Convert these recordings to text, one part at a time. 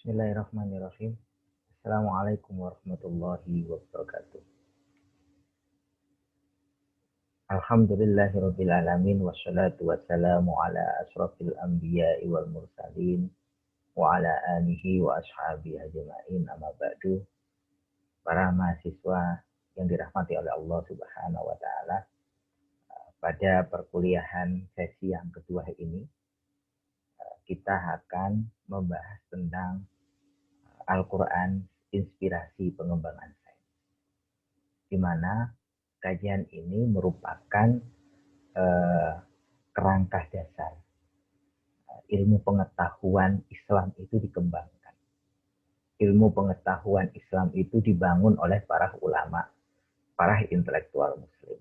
Bismillahirrahmanirrahim. Assalamualaikum warahmatullahi wabarakatuh. Alhamdulillahirabbil alamin wassalatu wassalamu ala asrofil anbiya'i wal mursalin wa ala alihi wa ashabihi ajma'in amma ba'du. Para mahasiswa yang dirahmati oleh Allah Subhanahu wa taala, pada perkuliahan sesi yang kedua ini kita akan membahas tentang Al-Quran, inspirasi pengembangan sains, di mana kajian ini merupakan kerangka dasar ilmu pengetahuan Islam itu dikembangkan. Ilmu pengetahuan Islam itu dibangun oleh para ulama, para intelektual muslim,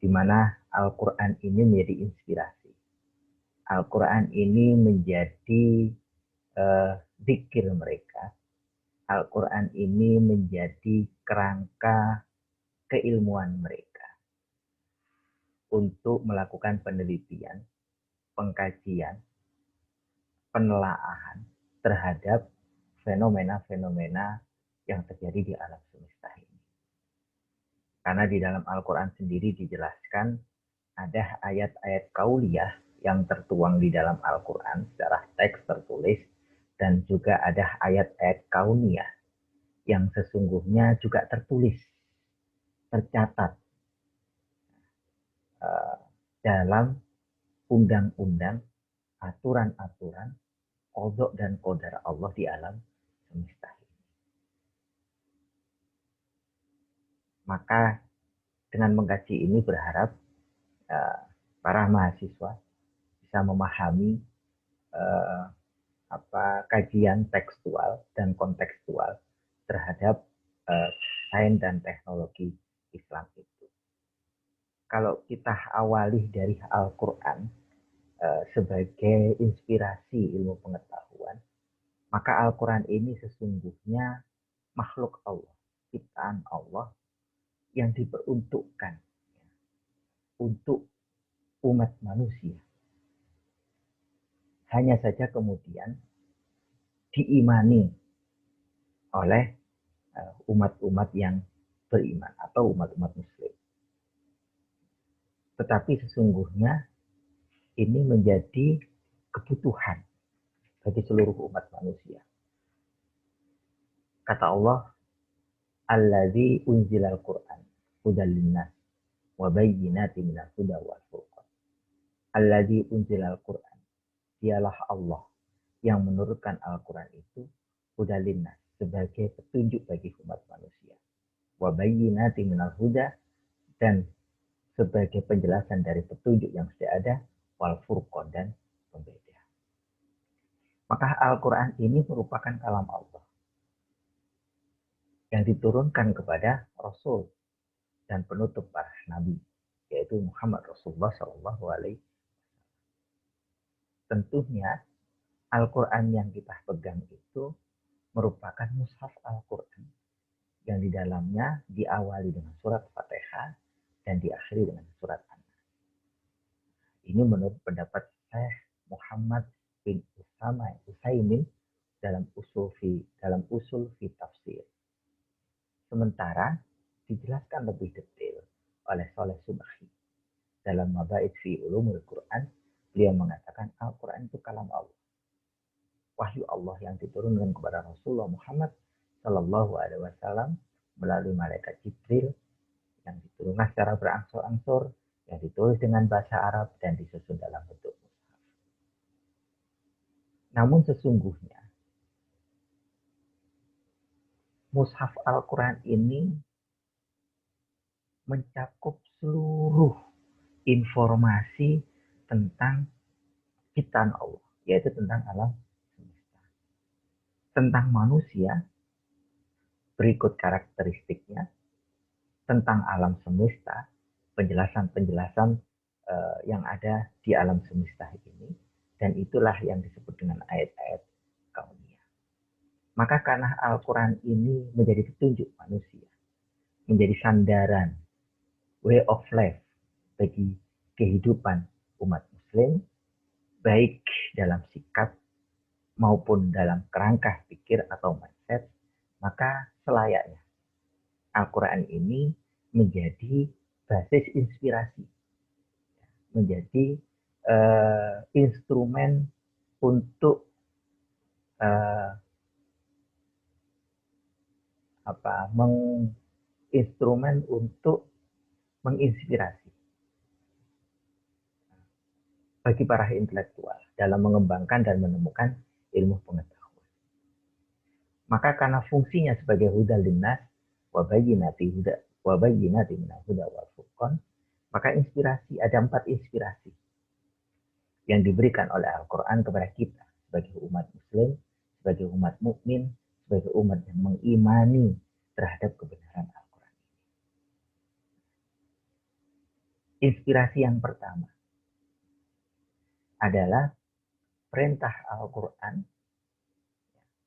di mana Al-Quran ini menjadi inspirasi. Al-Quran ini menjadi zikir mereka. Al-Quran ini menjadi kerangka keilmuan mereka untuk melakukan penelitian, pengkajian, penelaahan terhadap fenomena-fenomena yang terjadi di alam semesta ini. Karena di dalam Al-Quran sendiri dijelaskan ada ayat-ayat kauliyah yang tertuang di dalam Al-Quran secara teks tertulis, dan juga ada ayat-ayat kauniyah yang sesungguhnya juga tertulis, tercatat dalam undang-undang, aturan-aturan, qadha dan qadar Allah di alam semesta ini. Maka dengan mengkaji ini berharap para mahasiswa bisa memahami kajian tekstual dan kontekstual terhadap sains dan teknologi Islam itu. Kalau kita awali dari Al-Quran sebagai inspirasi ilmu pengetahuan, maka Al-Quran ini sesungguhnya makhluk Allah, ciptaan Allah yang diperuntukkan untuk umat manusia. Hanya saja kemudian diimani oleh umat-umat yang beriman atau umat-umat muslim. Tetapi sesungguhnya ini menjadi kebutuhan bagi seluruh umat manusia. Kata Allah, Allazi unzilal Qur'an hudal linnas wa bayyinatin minal huda wal furqan. Allazi unzilal Qur'an, dialah Allah yang menurunkan Al-Quran itu hudal linnas, sebagai petunjuk bagi umat manusia. Wa bayyinatin minal huda, dan sebagai penjelasan dari petunjuk yang sudah ada, wal furqan, dan pembeda. Maka Al-Quran ini merupakan kalam Allah yang diturunkan kepada Rasul dan penutup para nabi, yaitu Muhammad Rasulullah SAW. Tentunya Al-Quran yang kita pegang itu merupakan mushaf Al-Quran yang di dalamnya diawali dengan surat Fatihah dan diakhiri dengan surat An-Nas. Ini menurut pendapat Syekh Muhammad bin Utsaimin dalam usul fi tafsir. Sementara dijelaskan lebih detail oleh Saleh Subhi dalam Mabait fi Ulumul Quran. Beliau mengatakan Al-Quran itu kalam Allah, wahyu Allah yang diturunkan kepada Rasulullah Muhammad Sallallahu Alaihi Wasallam melalui malaikat Jibril, yang diturunkan secara berangsur-angsur, yang ditulis dengan bahasa Arab dan disusun dalam bentuk mushaf. Namun sesungguhnya mushaf Al-Quran ini mencakup seluruh informasi tentang ciptaan Allah, yaitu tentang alam semesta, tentang manusia, berikut karakteristiknya, tentang alam semesta, penjelasan-penjelasan yang ada di alam semesta ini, dan itulah yang disebut dengan ayat-ayat kauniyah. Maka karena Al-Quran ini menjadi petunjuk manusia, menjadi sandaran, way of life bagi kehidupan umat muslim, baik dalam sikap, maupun dalam kerangka pikir atau mindset, maka selayaknya Al-Quran ini menjadi basis inspirasi, menjadi instrumen untuk uh, instrumen untuk menginspirasi bagi para intelektual dalam mengembangkan dan menemukan ilmu pengetahuan. Maka karena fungsinya sebagai huda linnas wa bayyinati minal huda wal furqan, maka inspirasi, ada 4 inspirasi yang diberikan oleh Al-Quran kepada kita sebagai umat muslim, sebagai umat mukmin, sebagai umat yang mengimani terhadap kebenaran Al-Quran. Inspirasi yang pertama adalah perintah Al-Quran,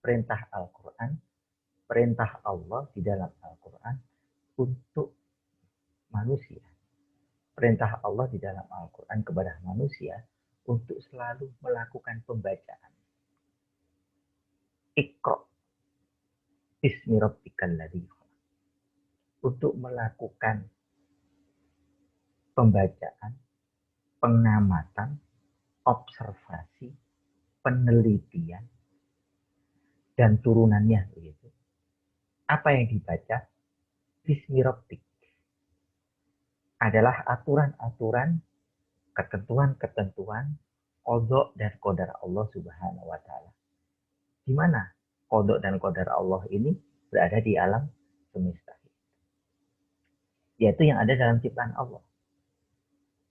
perintah Al-Quran, perintah Allah di dalam Al-Quran untuk manusia. Perintah Allah di dalam Al-Quran kepada manusia untuk selalu melakukan pembacaan. Iqra bismi rabbikal ladzi khalaq. Untuk melakukan pembacaan, pengamatan, observasi, penelitian, dan turunannya begitu. Apa yang dibaca? Bismi rabbik. Adalah aturan-aturan, ketentuan-ketentuan, qada dan qadar Allah Subhanahu wa taala. Di mana qada dan qadar Allah ini berada di alam semesta. Yaitu yang ada dalam ciptaan Allah.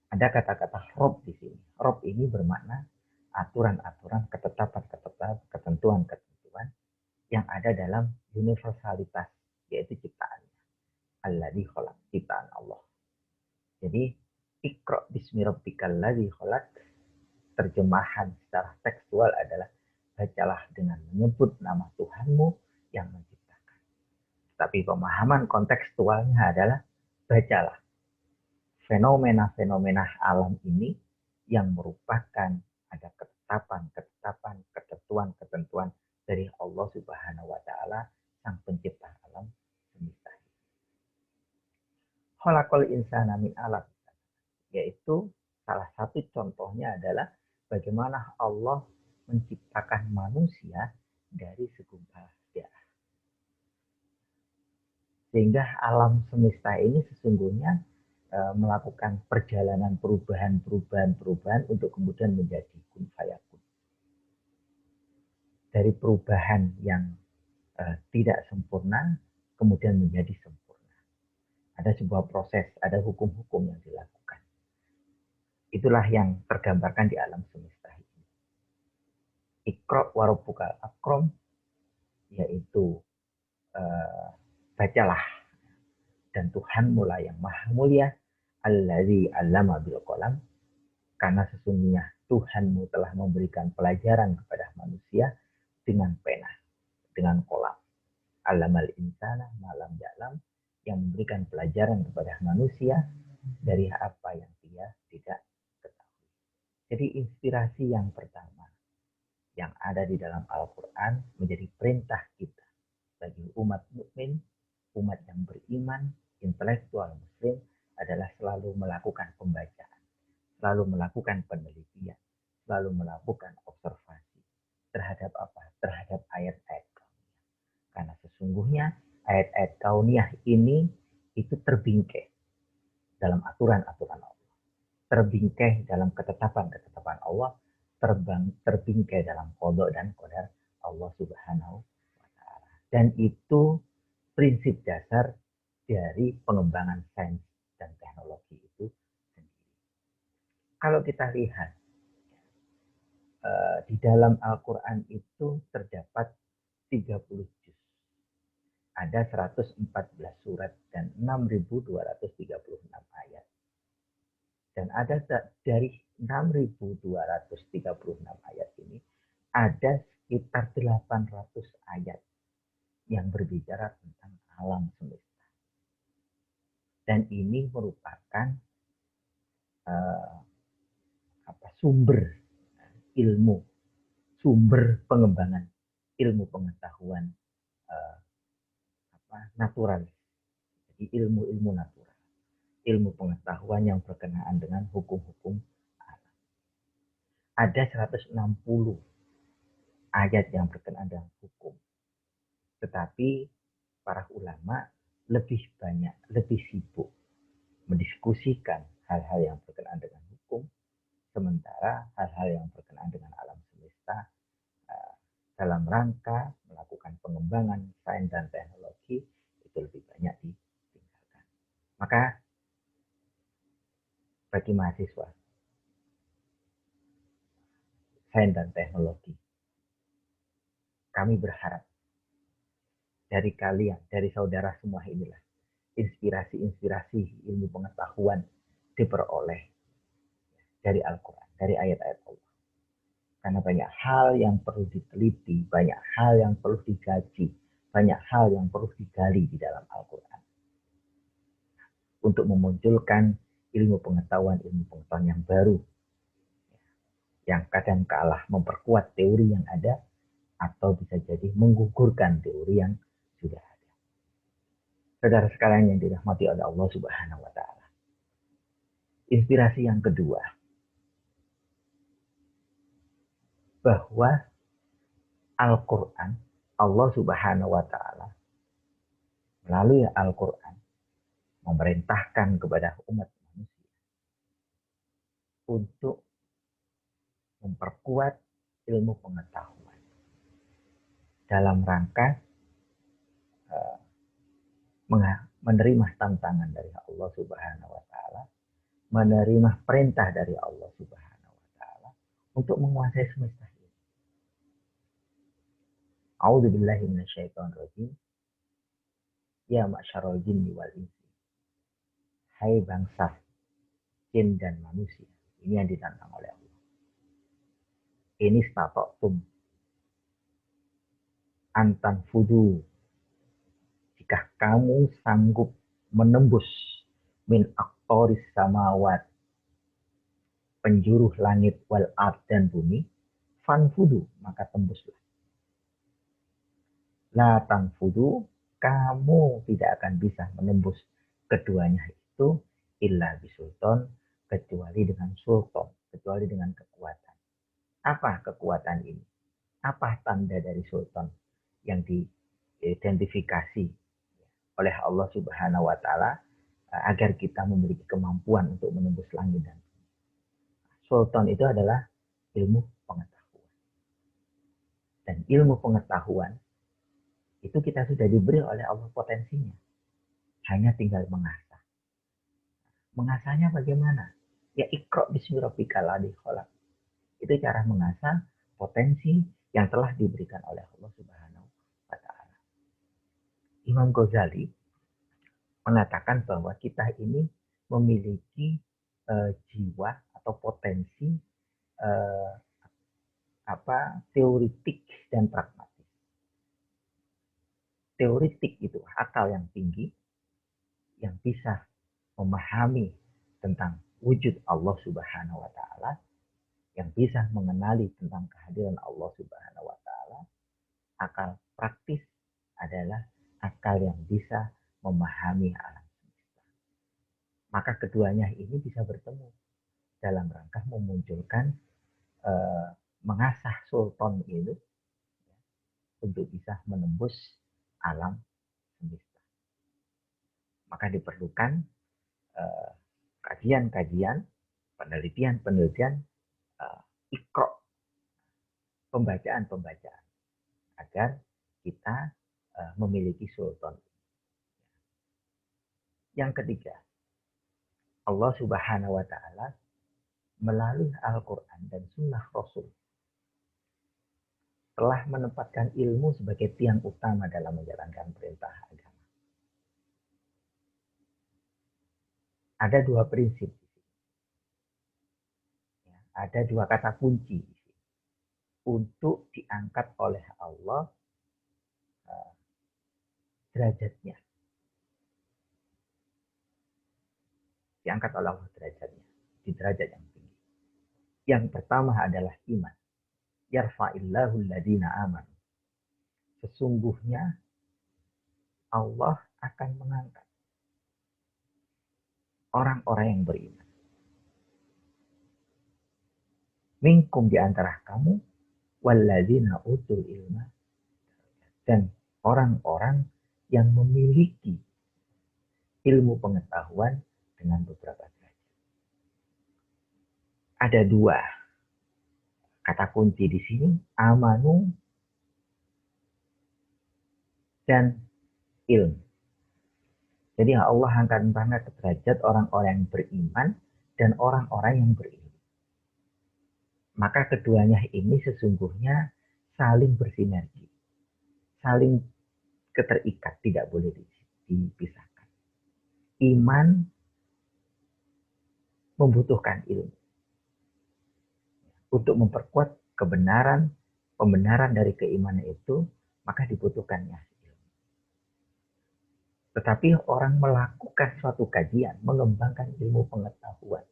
Ada kata-kata Rob di sini. Rob ini bermakna aturan-aturan, ketetapan-ketetapan, ketentuan-ketentuan yang ada dalam universalitas, yaitu ciptaannya. Alladzi khalaq, ciptaan Allah. Jadi, Iqra bismi rabbikal ladzi khalaq, terjemahan secara tekstual adalah bacalah dengan menyebut nama Tuhanmu yang menciptakan. Tapi pemahaman kontekstualnya adalah bacalah fenomena-fenomena alam ini yang merupakan ada ketetapan-ketetapan, ketentuan-ketentuan dari Allah Subhanahu wa taala, sang pencipta alam semesta. Khalaqal insana min 'alaq, yaitu salah satu contohnya adalah bagaimana Allah menciptakan manusia dari segumpal darah. Sehingga alam semesta ini sesungguhnya melakukan perjalanan perubahan untuk kemudian menjadi kun fayakun. Dari perubahan yang tidak sempurna kemudian menjadi sempurna. Ada sebuah proses, ada hukum-hukum yang dilakukan. Itulah yang tergambarkan di alam semesta ini. Iqra wa rabbukal akram, yaitu bacalah dan Tuhanmu lah yang maha mulia, alladzi 'allama bil qalam, karena sesungguhnya Tuhanmu telah memberikan pelajaran kepada manusia dengan pena, dengan kolam. Allamal insana malam ya'lam, yang memberikan pelajaran kepada manusia dari apa yang dia tidak ketahui. Jadi inspirasi yang pertama yang ada di dalam Al-Quran menjadi perintah kita bagi umat mukmin, umat yang beriman, intelektual muslim adalah selalu melakukan pembacaan, selalu melakukan penelitian, selalu melakukan observasi terhadap apa? Terhadap ayat-ayat kauniyah. Karena sesungguhnya ayat-ayat kauniyah ini itu terbingkai dalam aturan-aturan Allah, terbingkai dalam ketetapan-ketetapan Allah, terbingkai dalam qada dan qadar Allah Subhanahu wa taala. Dan itu prinsip dasar dari pengembangan sains dan teknologi itu sendiri. Kalau kita lihat di dalam Al-Quran itu terdapat 30 juz. Ada 114 surat dan 6.236 ayat. Dan ada dari 6.236 ayat ini, ada sekitar 800 ayat yang berbicara tentang alam semesta. Dan ini merupakan sumber ilmu, sumber pengembangan ilmu pengetahuan natural. Jadi ilmu-ilmu natural, ilmu pengetahuan yang berkenaan dengan hukum-hukum alam. Ada 160 ayat yang berkenaan dengan hukum. Tetapi para ulama lebih banyak, lebih sibuk mendiskusikan hal-hal yang berkenaan dengan hukum, sementara hal-hal yang berkenaan dengan alam semesta dalam rangka melakukan pengembangan sains dan teknologi itu lebih banyak ditinggalkan. Maka bagi mahasiswa sains dan teknologi, kami berharap dari kalian, dari saudara semua inilah, inspirasi-inspirasi ilmu pengetahuan diperoleh dari Al-Quran, dari ayat-ayat Allah. Karena banyak hal yang perlu diteliti, banyak hal yang perlu digaji, banyak hal yang perlu digali di dalam Al-Quran. Untuk memunculkan ilmu pengetahuan yang baru. Yang kadang kalah memperkuat teori yang ada, atau bisa jadi menggugurkan teori yang sudah ada. Saudara sekalian yang dirahmati oleh Allah Subhanahu wa Ta'ala. Inspirasi yang kedua, bahwa Al-Quran, Allah Subhanahu wa Ta'ala melalui Al-Quran memerintahkan kepada umat manusia untuk memperkuat ilmu pengetahuan dalam rangka menerima tantangan dari Allah Subhanahu wa Ta'ala, menerima perintah dari Allah Subhanahu wa Ta'ala untuk menguasai semesta ini. A'udzubillahi minasyaitonirrajim. Ya ma'syarul jinni wal insi. Hai bangsa jin dan manusia. Ini yang ditantang oleh Allah. Ini statoktum antan fudu. Jika kamu sanggup menembus min aktoris samawat, penjuru langit wal ard dan bumi, fanfudu, maka tembuslah. La tanfudu, kamu tidak akan bisa menembus keduanya itu illa bisultan, kecuali dengan sultan, kecuali dengan kekuatan. Apa kekuatan ini? Apa tanda dari sultan yang diidentifikasi oleh Allah Subhanahu wa Ta'ala agar kita memiliki kemampuan untuk menembus langit dan bumi? Sultan itu adalah ilmu pengetahuan. Dan ilmu pengetahuan itu kita sudah diberi oleh Allah potensinya. Hanya tinggal mengasah. Mengasahnya bagaimana? Ya iqra bismi rabbikal ladzi khalaq. Itu cara mengasah potensi yang telah diberikan oleh Allah Subhanahu wa Ta'ala. Imam Ghazali mengatakan bahwa kita ini memiliki jiwa atau potensi teoritik dan pragmatis. Teoritik itu akal yang tinggi yang bisa memahami tentang wujud Allah Subhanahu wa Ta'ala, yang bisa mengenali tentang kehadiran Allah Subhanahu wa Ta'ala. Akal praktis adalah akal yang bisa memahami alam semesta. Maka keduanya ini bisa bertemu dalam rangka memunculkan mengasah sultan itu untuk bisa menembus alam semesta. Maka diperlukan kajian-kajian, penelitian-penelitian, iqra, pembacaan-pembacaan agar kita memiliki sultan. Yang ketiga, Allah Subhanahu wa Ta'ala melalui Al-Quran dan Sunnah Rasul telah menempatkan ilmu sebagai tiang utama dalam menjalankan perintah agama. Ada dua prinsip, ada dua kata kunci untuk diangkat oleh Allah derajatnya. Diangkat oleh Allah derajatnya di derajat yang tinggi. Yang pertama adalah iman. Yarfa'illahu alladhina amanu. Sesungguhnya Allah akan mengangkat orang-orang yang beriman. Minkum di antara kamu, walladzina utul ilma, dan orang-orang yang memiliki ilmu pengetahuan dengan beberapa derajat. Ada dua kata kunci di sini, amanu dan ilmu. Jadi Allah akan mengangkat derajat orang-orang yang beriman dan orang-orang yang berilmu. Maka keduanya ini sesungguhnya saling bersinergi, saling keterikat, tidak boleh dipisahkan. Iman membutuhkan ilmu untuk memperkuat pembenaran dari keimanan itu, maka dibutuhkannya ilmu. Tetapi orang melakukan suatu kajian, mengembangkan ilmu pengetahuan,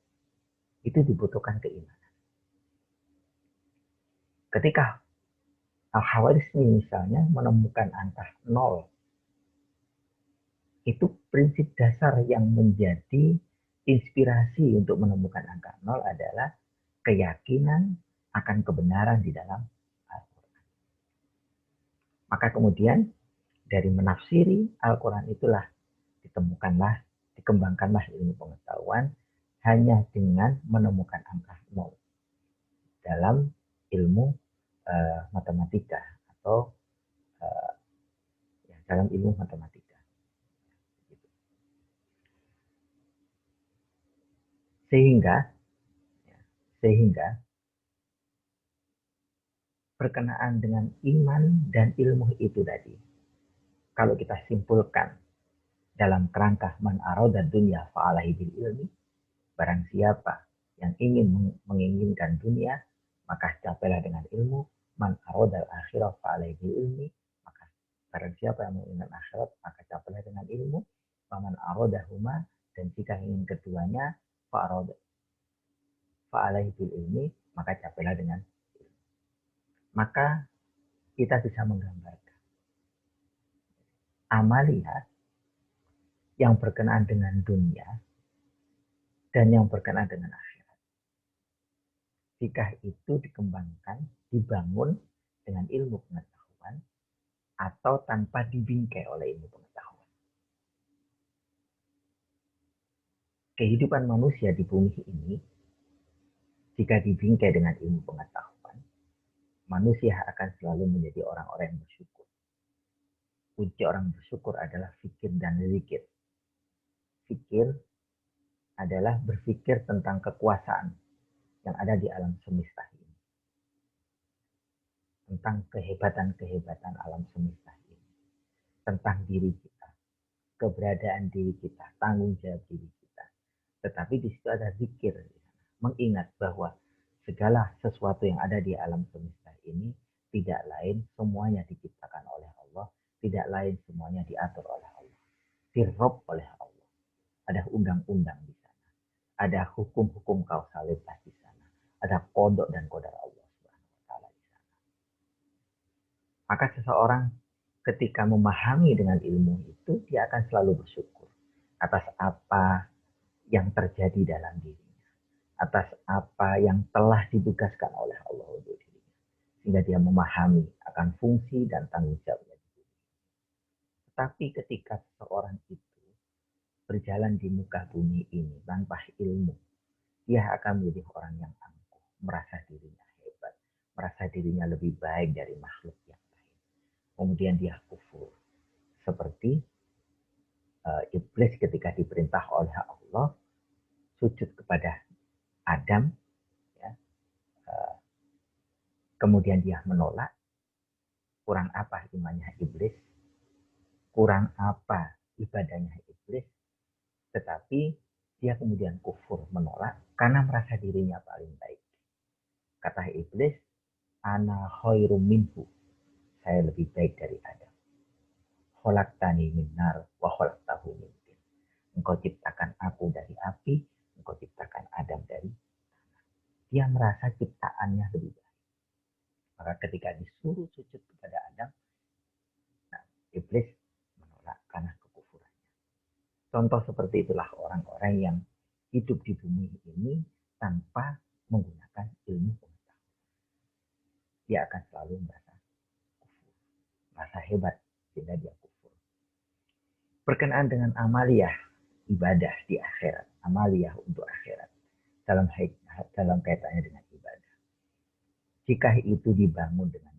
itu dibutuhkan keimanan. Ketika Al-Khawarizmi misalnya menemukan angka 0, itu prinsip dasar yang menjadi inspirasi untuk menemukan angka 0 adalah keyakinan akan kebenaran di dalam Al-Quran. Maka kemudian dari menafsiri Al-Quran itulah dikembangkanlah ilmu pengetahuan hanya dengan menemukan angka 0 dalam ilmu matematika atau dalam ilmu matematika. Sehingga berkenaan dengan iman dan ilmu itu tadi, kalau kita simpulkan dalam kerangka man arada dunya fa'alaihi bil ilmi, barang siapa yang ingin menginginkan dunia, maka capailah dengan ilmu. Man arada al-akhirah fa'alaihi bil ilmi, maka barang siapa yang menginginkan akhirat, maka capailah dengan ilmu. Man arada huma, dan jika ingin keduanya, fa'alaihi bil ilmi, maka capailah dengan ilmu. Maka kita bisa menggambarkan amalia yang berkenaan dengan dunia dan yang berkenaan dengan akhirat. Jika itu dikembangkan, dibangun dengan ilmu pengetahuan atau tanpa dibingkai oleh ilmu pengetahuan. Kehidupan manusia di bumi ini, jika dibingkai dengan ilmu pengetahuan, manusia akan selalu menjadi orang-orang yang bersyukur. Kunci orang bersyukur adalah fikir dan zikir. Fikir adalah berpikir tentang kekuasaan yang ada di alam semesta ini. Tentang kehebatan-kehebatan alam semesta ini. Tentang diri kita, keberadaan diri kita, tanggung jawab diri kita. Tetapi di situ ada zikir, mengingat bahwa segala sesuatu yang ada di alam semesta ini tidak lain semuanya diciptakan oleh Allah, tidak lain semuanya diatur oleh Allah, dirob oleh Allah. Ada undang-undang di sana, ada hukum-hukum kausalitas di sana, ada kodok dan kodar Allah Subhanahu wa taala di sana. Maka seseorang ketika memahami dengan ilmu itu, dia akan selalu bersyukur atas apa yang terjadi dalam dirinya, atas apa yang telah ditugaskan oleh Allah untuk dirinya, sehingga dia memahami akan fungsi dan tanggung jawabnya. Tetapi ketika seseorang itu berjalan di muka bumi ini tanpa ilmu, dia akan menjadi orang yang angkuh, merasa dirinya hebat, merasa dirinya lebih baik dari makhluk yang lain. Kemudian dia kufur, seperti iblis ketika diperintah oleh Allah sujud kepada Adam, ya, kemudian dia menolak. Kurang apa imannya iblis, kurang apa ibadahnya iblis, tetapi dia kemudian kufur, menolak karena merasa dirinya paling baik. Kata iblis, ana khairum minhu, saya lebih baik dari Adam. Khalaqtani min nar wa khalaqtahu min tin. Engkau ciptakan aku dari api, engkau ciptakan Adam dari tanah. Dia merasa ciptaannya lebih baik. Maka ketika disuruh sujud kepada Adam, nah, iblis menolak karena kekufuran. Contoh seperti itulah orang-orang yang hidup di bumi ini tanpa menggunakan ilmu pengetahuan. Dia akan selalu merasa kufur, merasa hebat sehingga dia kufur. Berkenaan dengan amaliyah ibadah di akhirat, amaliyah untuk akhirat dalam kaitannya dengan ibadah. Jika itu dibangun dengan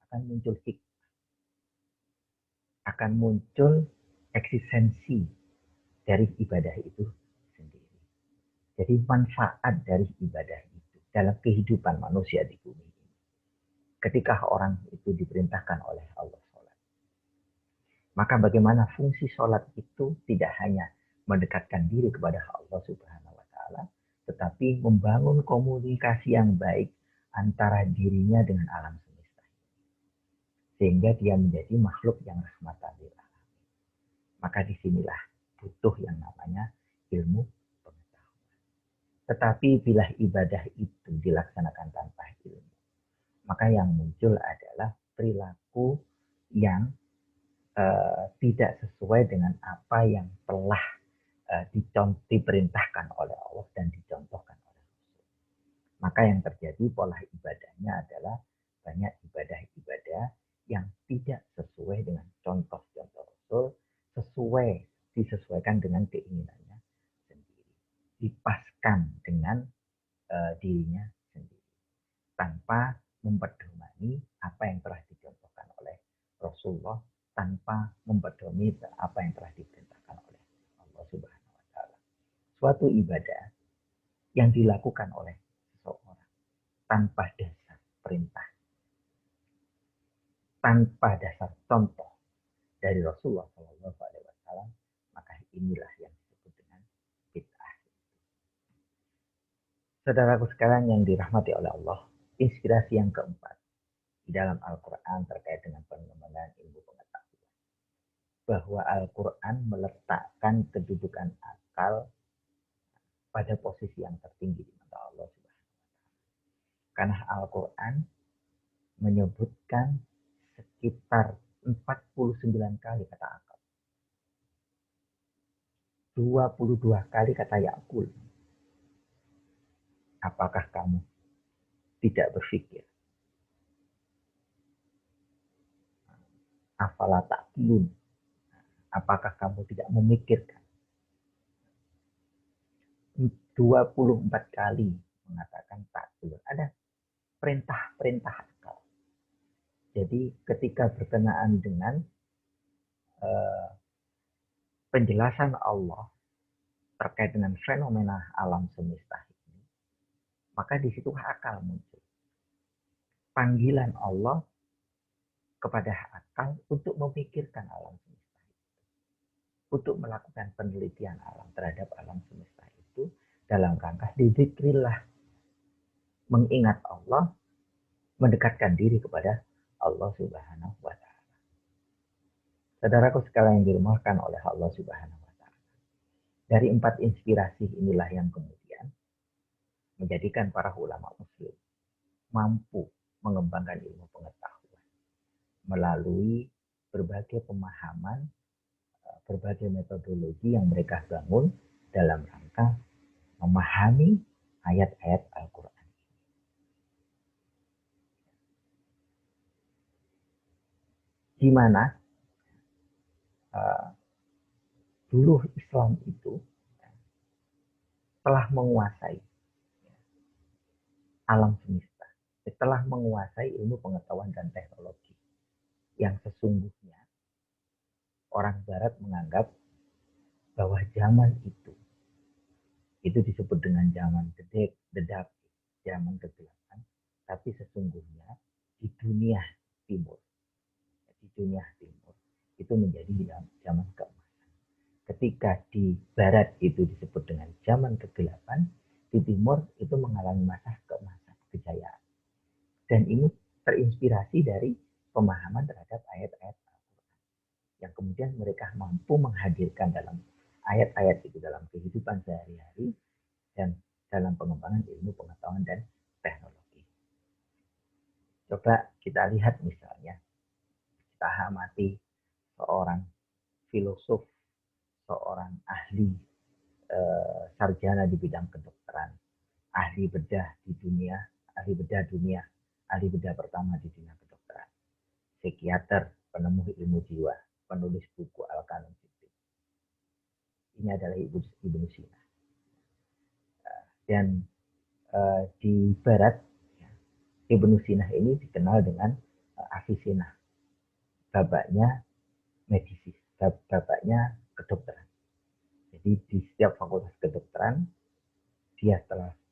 akan muncul hikmah, akan muncul eksistensi dari ibadah itu sendiri. Jadi manfaat dari ibadah itu dalam kehidupan manusia di bumi ini. Ketika orang itu diperintahkan oleh Allah sholat, maka bagaimana fungsi sholat itu tidak hanya mendekatkan diri kepada Allah Subhanahu wa Ta'ala, tetapi membangun komunikasi yang baik antara dirinya dengan alam semesta, sehingga dia menjadi makhluk yang rahmatan lil alamin. Maka disinilah butuh yang namanya ilmu pengetahuan. Tetapi bila ibadah itu dilaksanakan tanpa ilmu, maka yang muncul adalah perilaku yang tidak sesuai dengan apa yang telah diperintahkan oleh Allah dan dicontohkan oleh Rasul. Maka yang terjadi pola ibadahnya adalah banyak ibadah-ibadah yang tidak sesuai dengan contoh-contoh Rasul, disesuaikan dengan keinginannya sendiri, dipaskan dengan dirinya sendiri, tanpa memperdomani apa yang telah dicontohkan oleh Rasulullah, tanpa memperdomani apa yang telah diperintahkan oleh Allah Subhanahu wa Ta'ala. Suatu ibadah yang dilakukan oleh seseorang tanpa dasar perintah, tanpa dasar contoh dari Rasulullah SAW, maka inilah yang disebut dengan bid'ah. Saudaraku sekalian yang dirahmati oleh Allah, inspirasi yang keempat di dalam Al-Quran terkait dengan pengembangan ilmu pengetahuan, bahwa Al-Quran meletakkan kedudukan akal pada posisi yang tertinggi di mata Allah Subhanahu wa Ta'ala. Karena Al-Quran menyebutkan sekitar 49 kali kata akal, 22 kali kata yakul. Apakah kamu tidak berpikir? Afala ta'qilun? Apakah kamu tidak memikirkan? 24 kali mengatakan ta'qilun. Ada perintah-perintah akal. Jadi ketika berkenaan dengan penjelasan Allah terkait dengan fenomena alam semesta ini, maka di situ akal muncul. Panggilan Allah kepada akal untuk memikirkan alam semesta itu, untuk melakukan penelitian alam terhadap alam semesta itu dalam rangka dzikrillah, mengingat Allah, mendekatkan diri kepada Allah Subhanahu wa Ta'ala. Saudaraku sekalian yang dirahmati oleh Allah Subhanahu wa Ta'ala, dari 4 inspirasi inilah yang kemudian menjadikan para ulama muslim mampu mengembangkan ilmu pengetahuan melalui berbagai pemahaman, berbagai metodologi yang mereka bangun dalam rangka memahami ayat-ayat Al-Quran. Di mana dulu Islam itu telah menguasai alam semesta, telah menguasai ilmu pengetahuan dan teknologi yang sesungguhnya orang Barat menganggap bahwa zaman itu disebut dengan zaman dedak, zaman kegelapan, tapi sesungguhnya di dunia timur itu menjadi zaman keemasan. Ketika di Barat itu disebut dengan zaman kegelapan, di timur itu mengalami masa keemasan, kejayaan. Dan ini terinspirasi dari pemahaman terhadap ayat-ayat Al-Quran yang kemudian mereka mampu menghadirkan dalam ayat-ayat itu dalam kehidupan sehari-hari dan dalam pengembangan ilmu pengetahuan dan teknologi. Coba kita lihat misalnya, kita amati seorang filosof, seorang ahli sarjana di bidang kedokteran, ahli bedah di dunia, ahli bedah dunia, ahli bedah pertama di dunia kedokteran, psikiater, penemu ilmu jiwa, penulis buku Al-Kanun. Ini adalah Ibnu Sina. Dan di Barat, Ibnu Sina ini dikenal dengan Avicenna, bapaknya medis, bapaknya kedokteran. Jadi di setiap fakultas kedokteran dia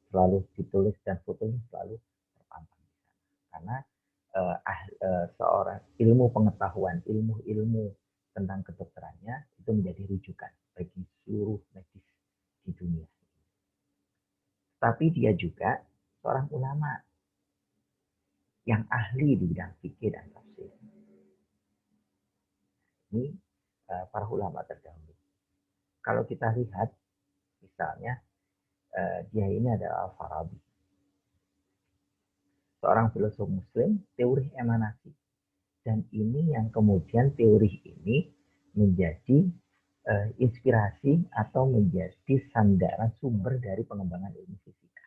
selalu ditulis dan fotonya selalu terpampang di sana. Karena seorang ilmu pengetahuan, ilmu-ilmu tentang kedokterannya itu menjadi rujukan bagi seluruh medis di dunia. Tapi dia juga seorang ulama yang ahli di bidang fikih dan tafsir. Ini para ulama terdahulu. Kalau kita lihat, misalnya dia ini adalah Al-Farabi, seorang filosof Muslim, teori emanasi. Dan ini yang kemudian teori ini menjadi inspirasi atau menjadi sandaran sumber dari pengembangan ilmu fisika.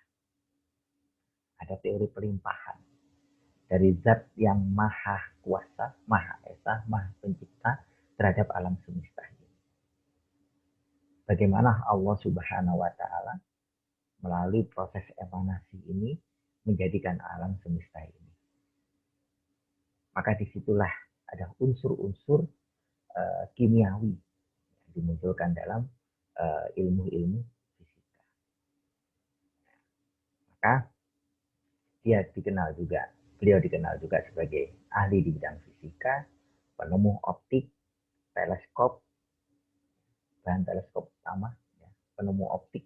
Ada teori pelimpahan dari zat yang maha kuasa, maha esa, maha pencipta terhadap alam semesta ini. Bagaimana Allah Subhanahu wa Ta'ala melalui proses emanasi ini menjadikan alam semesta ini. Maka disitulah ada unsur-unsur kimiawi yang dimunculkan dalam ilmu-ilmu fisika. Maka beliau dikenal juga sebagai ahli di bidang fisika, penemu optik, teleskop, bahan teleskop utama, ya, penemu optik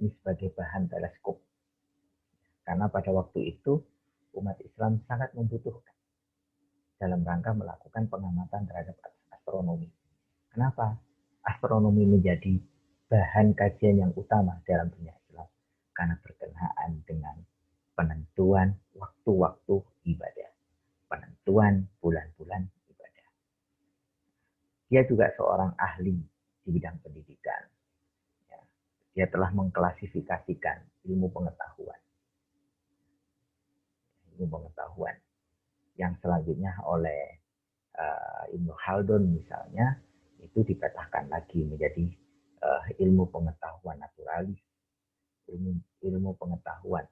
ini sebagai bahan teleskop. Karena pada waktu itu umat Islam sangat membutuhkan dalam rangka melakukan pengamatan terhadap astronomi. Kenapa? Astronomi menjadi bahan kajian yang utama dalam dunia Islam. Karena berkenaan dengan penentuan waktu-waktu ibadah. Penentuan bulan-bulan ibadah. Dia juga seorang ahli di bidang pendidikan. Ya. Dia telah mengklasifikasikan ilmu pengetahuan. Ilmu pengetahuan yang selanjutnya oleh Ibnu Khaldun misalnya itu dipetahkan lagi menjadi ilmu pengetahuan naturalis, ilmu pengetahuan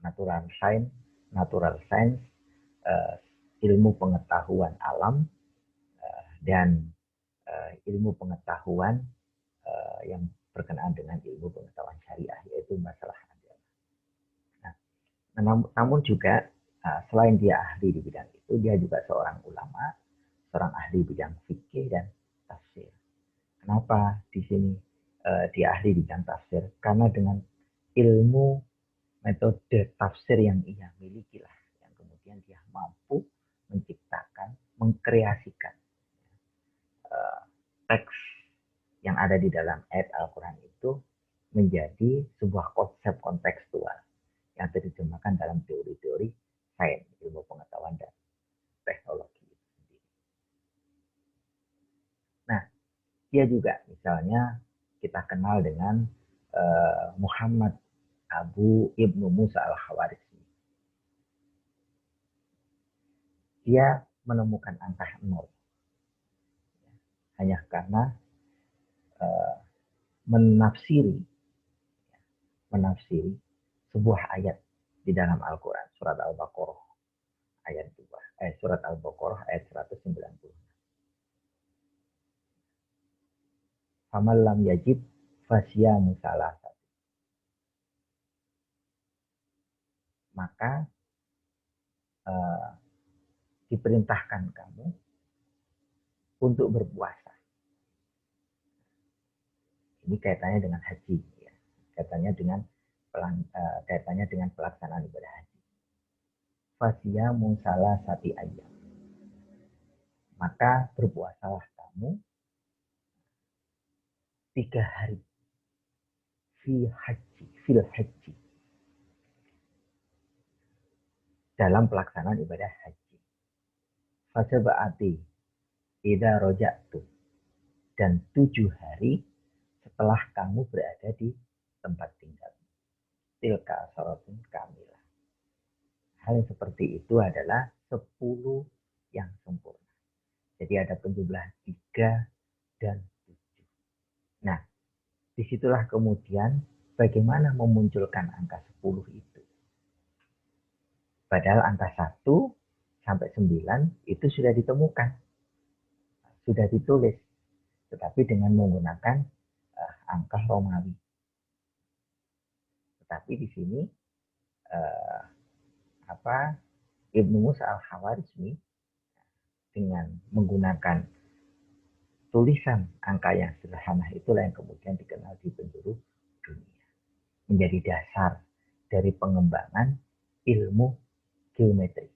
natural science, ilmu pengetahuan alam, dan ilmu pengetahuan yang berkenaan dengan ilmu pengetahuan syariah, yaitu masalah agama. Nah, namun juga selain dia ahli di bidang itu, dia juga seorang ulama, seorang ahli bidang fikih dan tafsir. Kenapa di sini dia ahli bidang tafsir? Karena dengan ilmu metode tafsir yang ia miliki lah, yang kemudian dia mampu menciptakan, mengkreasikan teks yang ada di dalam ayat Al-Quran itu menjadi sebuah konsep kontekstual yang diterjemahkan dalam teori-teori sains, ilmu pengetahuan dan teknologi. Nah, dia juga misalnya kita kenal dengan Muhammad Abu Ibnu Musa al-Khawarizmi. Dia menemukan angka 0 hanya karena menafsiri sebuah ayat di dalam Al-Quran, surat Al-Baqarah ayat 2, surat Al-Baqarah ayat 190. Faman lam yajib fasyamu salasat. Maka diperintahkan kamu untuk berpuasa. Ini kaitannya dengan haji, ya. Kaitannya dengan pelaksanaan ibadah haji. Fasyamu salasati ayyam. Maka berpuasalah kamu 3 hari fil haji dalam pelaksanaan ibadah haji. Fasaba'ati idza raja'tu, dan 7 hari setelah kamu berada di tempat tinggal. Tilka asaratun kamilah. Hal yang seperti itu adalah 10 yang sempurna. Jadi ada penjumlah 3 dan 7. Nah, disitulah kemudian bagaimana memunculkan angka 10 itu. Padahal angka 1 sampai 9 itu sudah ditemukan, sudah ditulis, tetapi dengan menggunakan angka Romawi. Tetapi di sini Ibnu Musa al-Khawarizmi dengan menggunakan tulisan angka yang sederhana itulah yang kemudian dikenal di penjuru dunia. Menjadi dasar dari pengembangan ilmu geometri,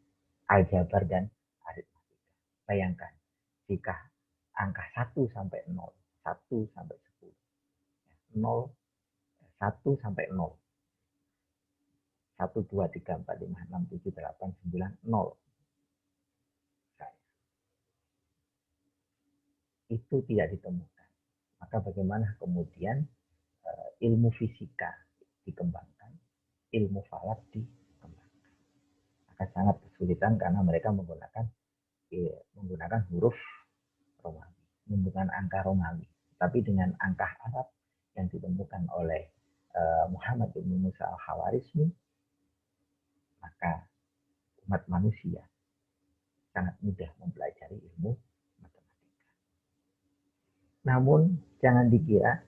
aljabar dan aritmatika. Bayangkan jika angka 1 sampai 0, 1 sampai 10, 0, 1 sampai 0, 1, 2, 3, 4, 5, 6, 7, 8, 9, 0. Itu tidak ditemukan. Maka bagaimana kemudian ilmu fisika dikembangkan, ilmu falak dikembangkan. Akan sangat kesulitan karena mereka menggunakan huruf Romawi, menggunakan angka Romawi. Tapi dengan angka Arab yang ditemukan oleh Muhammad bin Musa al-Khawarizmi, maka umat manusia sangat mudah mempelajari ilmu matematika. Namun jangan dikira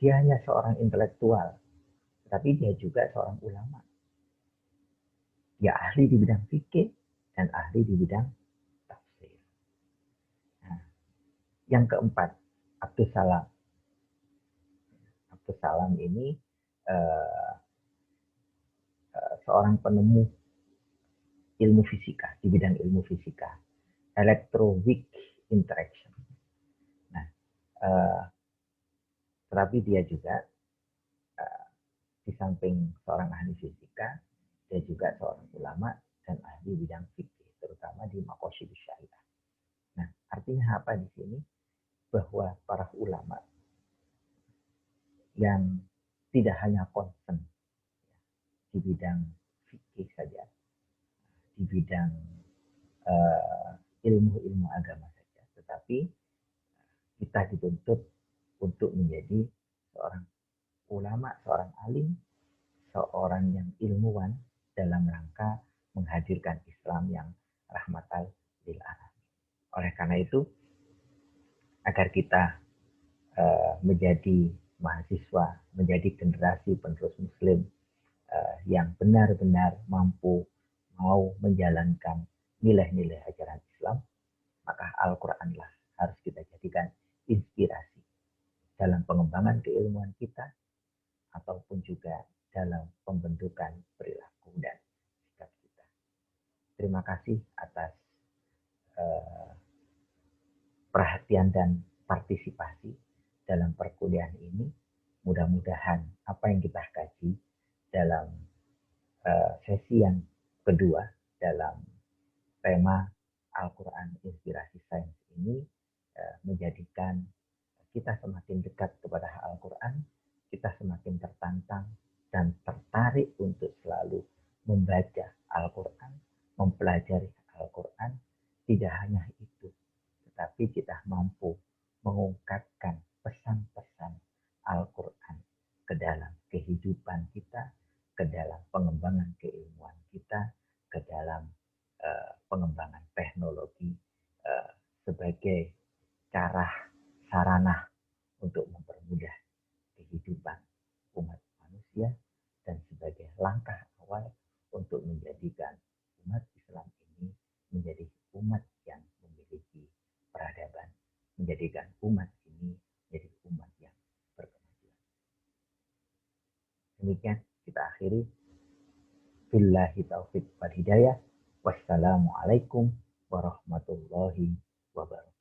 dia hanya seorang intelektual, tapi dia juga seorang ulama. Dia ahli di bidang fikih dan ahli di bidang tafsir. Nah, yang keempat, Abdus Salam. Abdus Salam ini seorang penemu ilmu fisika, di bidang ilmu fisika, electroweak interaction. Nah, tetapi dia juga di samping seorang ahli fisika, dia juga seorang ulama dan ahli bidang fikih, terutama di maqasidus syariah. Nah, artinya apa di sini? Bahwa para ulama yang tidak hanya concern di bidang fikih saja, di bidang ilmu-ilmu agama saja, tetapi kita dituntut untuk menjadi seorang ulama, seorang alim, seorang yang ilmuwan dalam rangka menghadirkan Islam yang rahmatan lil alamin. Oleh karena itu, agar kita menjadi mahasiswa, menjadi generasi penerus Muslim yang benar-benar mampu mau menjalankan nilai-nilai ajaran Islam, maka Al-Quranlah harus kita jadikan inspirasi dalam pengembangan keilmuan kita, ataupun juga dalam pembentukan perilaku dan sikap kita. Terima kasih atas perhatian dan partisipasi dalam perkuliahan ini. Mudah-mudahan apa yang kita kaji dalam sesi yang kedua dalam tema Al-Quran Inspirasi Sains ini menjadikan kita semakin dekat kepada Al-Quran, kita semakin tertantang dan tertarik untuk selalu membaca Al-Quran, mempelajari Al-Quran. Tidak hanya itu, tetapi kita mampu mengungkapkan pesan-pesan Al-Quran ke dalam kehidupan kita, ke dalam pengembangan keilmuan kita, ke dalam pengembangan teknologi sebagai cara sarana untuk mempermudah kehidupan umat manusia dan sebagai langkah awal untuk menjadikan umat Islam ini menjadi umat yang memiliki peradaban, menjadikan umat ini menjadi umat yang berkemajuan. Demikian kita akhiri. Billahi taufiq wal hidayah. Wassalamualaikum warahmatullahi wabarakatuh.